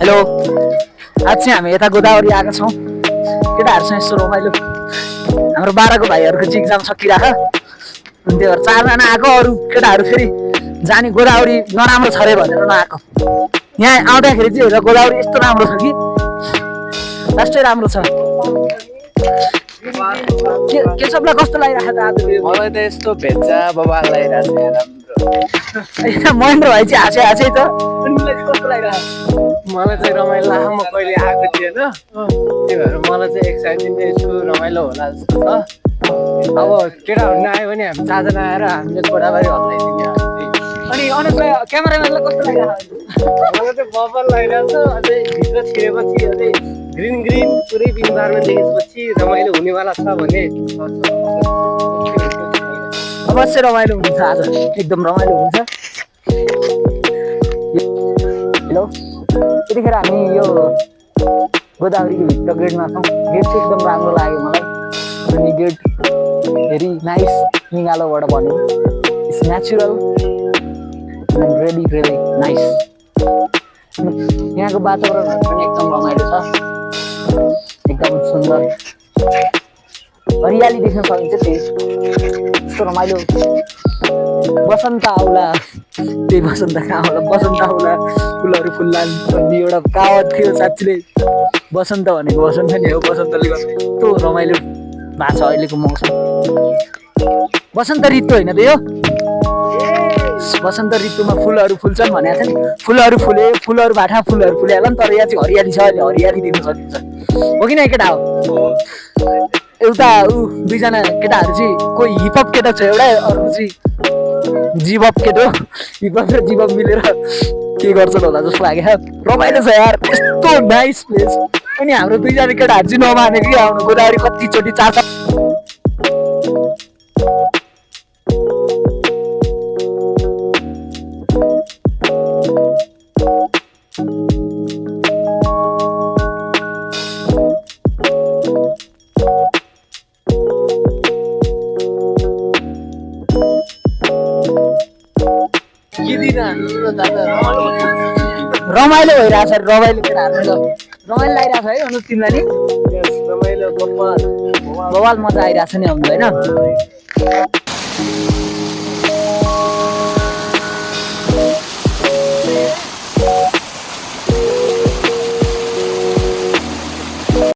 Hello, आज चाहिँ हामी यता गोदावरी आएका छौँ। केटाहरूसँग यस्तो रमाइलो। हाम्रो 12 को भाइहरूको चाहिँ इक्जाम सकिरहेको, अनि त्यही भएर 4 जना आएको। अरू केटाहरू फेरि जाने गोदावरी नराम्रो छ अरे भनेर नआएको। यहाँ आउँदाखेरि चाहिँ हेर गोदावरी यस्तो राम्रो छ कि लास्टै राम्रो छ। के सबलाई कस्तो लागिरहेको त आज? मलाई त यस्तो भेजा बबाल लागिरहेको छ राम्रो। महेन्द्र भाइ चाहिँ हाँसे त कस्तो लागिरहेको? मलाई चाहिँ रमाइलो लाग्यो, म कहिले आएको थिएन, त्यही भएर मलाई चाहिँ एक्साइटमेन्ट यस्तो रमाइलो होला जस्तो छ। अब केटाहरू नआयो भने हामी 4 जना आएर हामीले गोदावरी हल्लाइदिने। अनि अनुजलाई क्यामेराम्यानलाई कस्तो लागिरहेको? मलाई चाहिँ बबाल लागिरहेको छ। अझै भित्र छिरेपछि अझै ग्रिन ग्रिन पुरै इन्भाइरोमेन्ट देखेपछि रमाइलो हुनेवाला छ भन्ने अवश्य रमाइलो हुन्छ आज, एकदम रमाइलो हुन्छ। हेलो, यतिखेर हामी यो गोदावरीको भित्र गेटमा छौँ। गेट चाहिँ एकदम राम्रो लाग्यो मलाई। अनि गेट भेरी नाइस, निगालोबाट भन्यो it's natural and really really nice. यहाँको वातावरणहरू पनि एकदम रमाइलो छ, एकदम सुन्दर, हरियाली देख्न सकिन्छ। त्यही यस्तो रमाइलो। बसन्त आउला, त्यही बसन्त कहाँ होला, बसन्त आउला फुलहरू फुल्लान् भन्ने एउटा कहावत थियो। साँच्चीले बसन्त भनेको बसन्त नै हो, बसन्तले गर्दा यस्तो रमाइलो भएको छ अहिलेको मौसम। बसन्त ऋतु होइन त यो? बसन्त ऋतुमा फुलहरू फुल्छन् भनेको छ नि। फुलहरू फुले, फुलहरू भाटा फुलहरू फुले होला नि, तर यहाँ चाहिँ हरियाली छ, अहिले हरियाली दिन सकिन्छ। हो कि न केटा हो? एउटा दुईजना केटाहरू चाहिँ कोही हिपहप केटा छ, एउटा अर्को चाहिँ जिबप केटो। हिपहप र जिबप मिलेर के गर्छन् होला जस्तो लाग्यो। रमाइलो छ यार, यस्तो नाइस प्लेस। अनि हाम्रो दुईजना केटाहरू चाहिँ नमाने कि आउनु गोदावरी कतिचोटि 4 रमाइलो भइरहेछ। रमाइलो केटाहरू रमाइलो लागिरहेछ है अनुज तिमीलाई नि? रमाइलो बवाल मजा आइरहेछ नि आउनु होइन?